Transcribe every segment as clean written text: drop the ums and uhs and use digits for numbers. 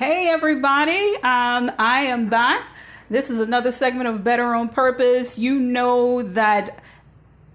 Hey everybody, I am back. This is another segment of Better on Purpose. You know that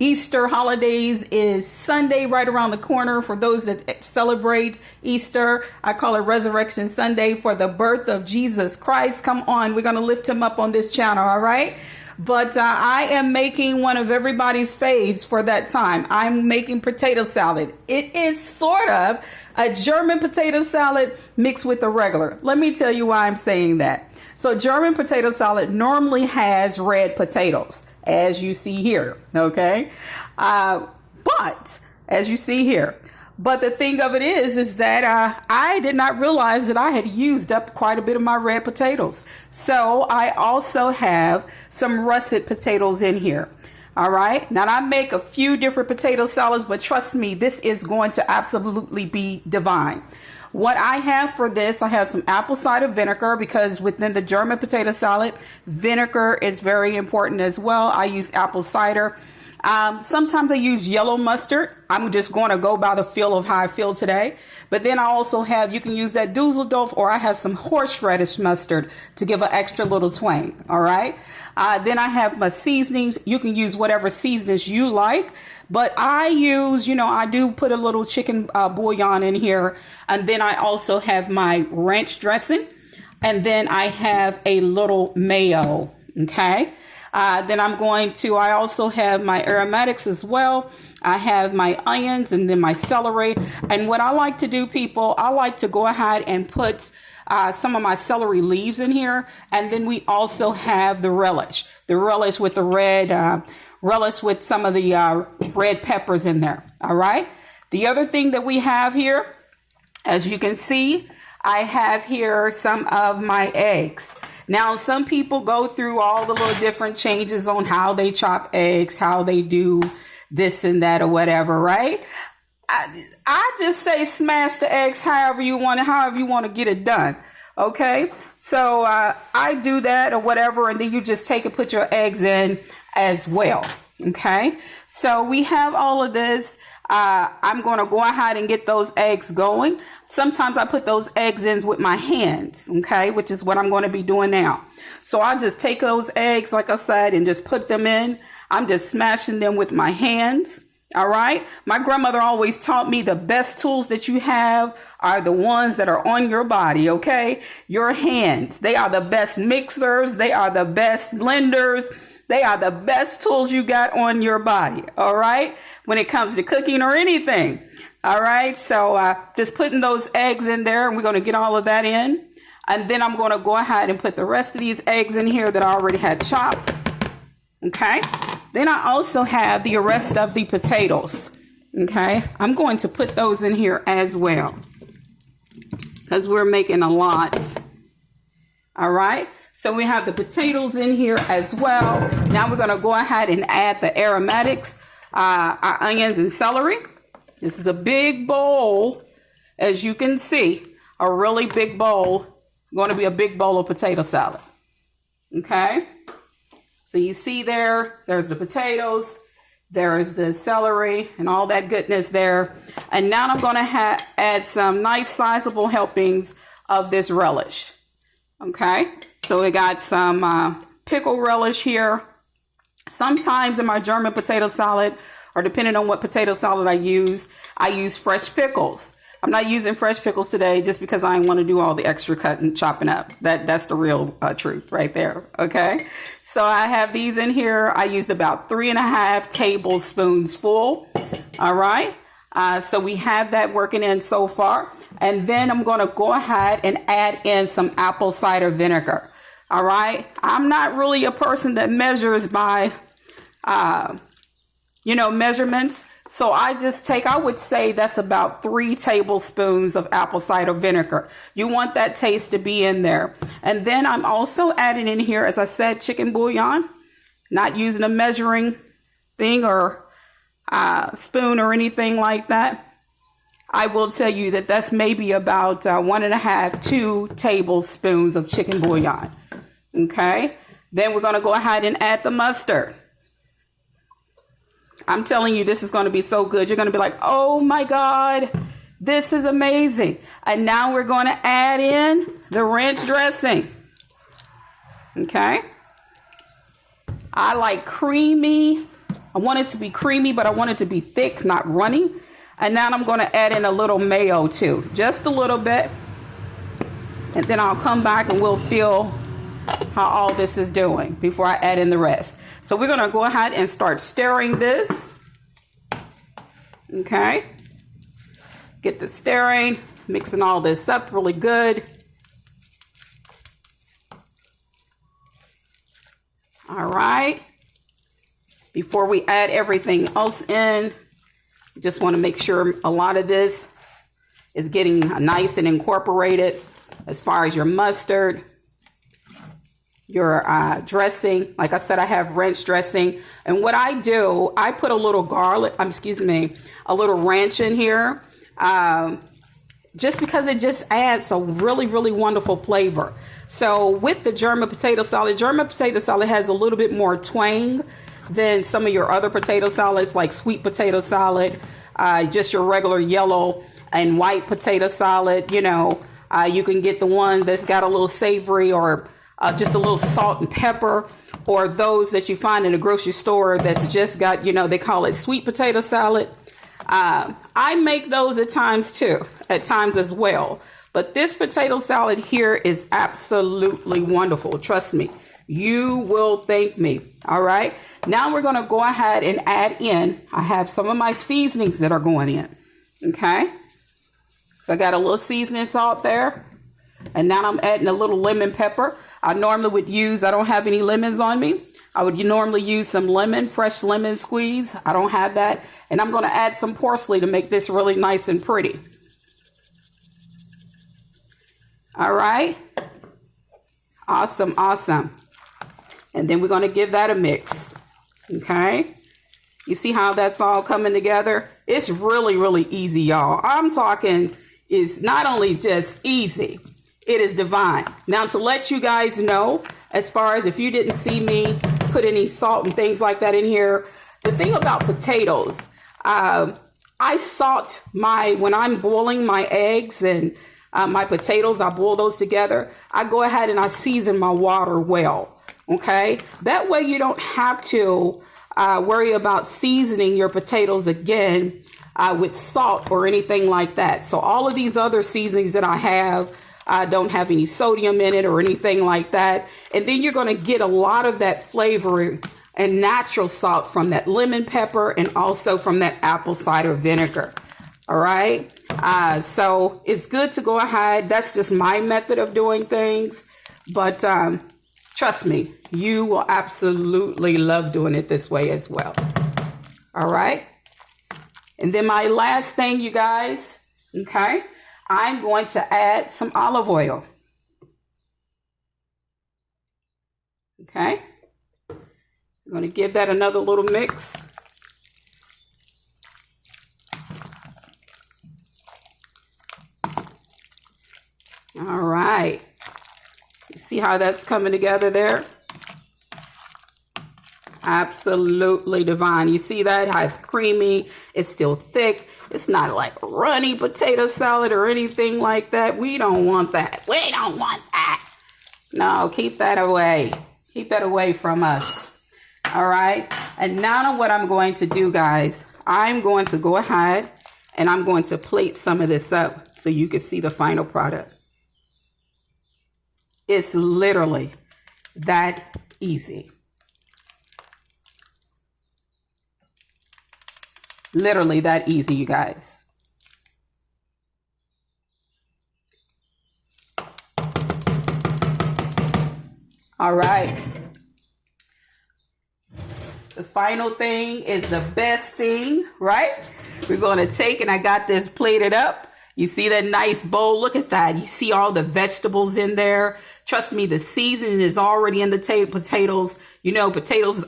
Easter holidays is Sunday right around the corner. For those that celebrate Easter, I call it Resurrection Sunday, for the birth of Jesus Christ. Come on, we're going to lift him up on this channel, all right? But I am making one of everybody's faves for that time. I'm making potato salad. It is sort of a German potato salad mixed with a regular. Let me tell you why I'm saying that. So German potato salad normally has red potatoes, as you see here, okay? But as you see here, but the thing of it is that I did not realize that I had used up quite a bit of my red potatoes. So I also have some russet potatoes in here. All right. Now I make a few different potato salads, but trust me, this is going to absolutely be divine. What I have for this, I have some apple cider vinegar, because within the German potato salad, vinegar is very important as well. I use apple cider. Sometimes I use yellow mustard. I'm just going to go by the feel of how I feel today. But then I also have, you can use that Dusseldorf, or I have some horseradish mustard to give an extra little twang. All right. Then I have my seasonings. You can use whatever seasonings you like. But I use, I do put a little chicken bouillon in here. And then I also have my ranch dressing. And then I have a little mayo. Okay. Then I also have my aromatics as well. I have my onions and then my celery. And what I like to do, people, I like to go ahead and put some of my celery leaves in here. And then we also have the relish with the red, relish with some of the red peppers in there. All right. The other thing that we have here, as you can see, I have here some of my eggs. Now, some people go through all the little different changes on how they chop eggs, how they do this and that or whatever, right? I just say smash the eggs however you want to get it done. Okay. So I do that or whatever. And then you just take and put your eggs in as well. Okay. So we have all of this. I'm going to go ahead and get those eggs going. Sometimes I put those eggs in with my hands, okay, which is what I'm going to be doing now. So I just take those eggs, like I said, and just put them in. I'm just smashing them with my hands. All right. My grandmother always taught me the best tools that you have are the ones that are on your body. OK, your hands. They are the best mixers. They are the best blenders. They are the best tools you got on your body. All right. When it comes to cooking or anything. All right. So just putting those eggs in there, and we're going to get all of that in. And then I'm going to go ahead and put the rest of these eggs in here that I already had chopped. OK. Then I also have the rest of the potatoes. OK. I'm going to put those in here as well, because we're making a lot. All right. So we have the potatoes in here as well. Now we're going to go ahead and add the aromatics, our onions and celery. This is a big bowl, as you can see, a really big bowl. Going to be a big bowl of potato salad. Okay. So you see there's the potatoes, there's the celery and all that goodness there. And now I'm going to add some nice sizable helpings of this relish. Okay. So we got some pickle relish here. Sometimes in my German potato salad, or depending on what potato salad I use fresh pickles. I'm not using fresh pickles today just because I want to do all the extra cutting, chopping up. That's the real truth right there. Okay. So I have these in here. I used about 3.5 tablespoons full. All right. So we have that working in so far. And then I'm going to go ahead and add in some apple cider vinegar. All right. I'm not really a person that measures by, measurements. So I would say that's about 3 tablespoons of apple cider vinegar. You want that taste to be in there. And then I'm also adding in here, as I said, chicken bouillon, not using a measuring thing or spoon or anything like that. I will tell you that that's maybe about 1.5, 2 tablespoons of chicken bouillon. Okay. Then we're going to go ahead and add the mustard. I'm telling you, this is going to be so good. You're going to be like, oh my God, This is amazing. And now we're going to add in the ranch dressing. Okay. I like creamy. I want it to be creamy, but I want it to be thick, not runny. And now I'm going to add in a little mayo too, just a little bit. And then I'll come back and we'll feel how all this is doing before I add in the rest. So we're going to go ahead and start stirring this. Okay. Get to stirring, mixing all this up really good. All right. Before we add everything else in, you just want to make sure a lot of this is getting nice and incorporated as far as your mustard, your dressing. Like I said, I have ranch dressing. And what I do, I put a little garlic, a little ranch in here. Just because it just adds a really, really wonderful flavor. So with the German potato salad has a little bit more twang than some of your other potato salads, like sweet potato salad, just your regular yellow and white potato salad. You know, you can get the one that's got a little savory or just a little salt and pepper, or those that you find in a grocery store that's just got, you know, they call it sweet potato salad. I make those at times as well. But this potato salad here is absolutely wonderful. Trust me, you will thank me. All right. Now we're going to go ahead and add in, I have some of my seasonings that are going in. Okay. So I got a little seasoning salt there. And now I'm adding a little lemon pepper. I normally would use, I don't have any lemons on me. I would normally use some fresh lemon squeeze. I don't have that. And I'm going to add some parsley to make this really nice and pretty. All right. Awesome. Awesome. And then we're going to give that a mix. Okay. You see how that's all coming together? It's really, really easy, y'all. I'm talking is not only just easy, it is divine. Now, to let you guys know, as far as if you didn't see me put any salt and things like that in here, the thing about potatoes, I salt when I'm boiling my eggs and my potatoes, I boil those together. I go ahead and I season my water well. Okay. That way you don't have to worry about seasoning your potatoes again with salt or anything like that. So all of these other seasonings that I have, don't have any sodium in it or anything like that. And then you're going to get a lot of that flavor and natural salt from that lemon pepper and also from that apple cider vinegar. All right. So it's good to go ahead. That's just my method of doing things. But trust me, you will absolutely love doing it this way as well. All right. And then my last thing, you guys. Okay. I'm going to add some olive oil. Okay. I'm going to give that another little mix. All right. You see how that's coming together there? Absolutely divine. You see that? How it's creamy. It's still thick. It's not like runny potato salad or anything like that. We don't want that. We don't want that. No, keep that away. Keep that away from us. All right. And now what I'm going to do, guys, I'm going to go ahead and I'm going to plate some of this up so you can see the final product. It's literally that easy. Literally that easy, you guys. All right. The final thing is the best thing, right? We're going to take, and I got this plated up. You see that nice bowl? Look at that. You see all the vegetables in there. Trust me, the seasoning is already in the potatoes. You know, potatoes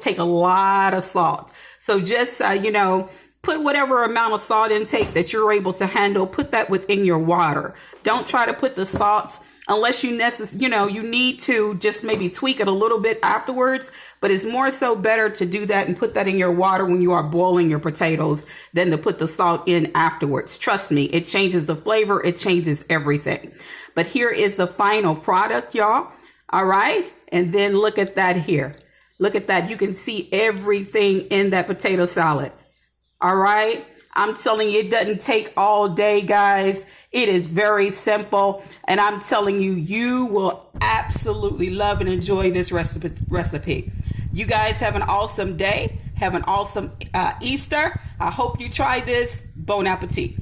take a lot of salt. So just, put whatever amount of salt intake that you're able to handle. Put that within your water. Don't try to put the salt unless you need to just maybe tweak it a little bit afterwards. But it's more so better to do that and put that in your water when you are boiling your potatoes than to put the salt in afterwards. Trust me, it changes the flavor. It changes everything. But here is the final product, y'all. All right. And then look at that here. Look at that. You can see everything in that potato salad. All right. I'm telling you, it doesn't take all day, guys. It is very simple. And I'm telling you, you will absolutely love and enjoy this recipe. You guys have an awesome day. Have an awesome Easter. I hope you try this. Bon appetit.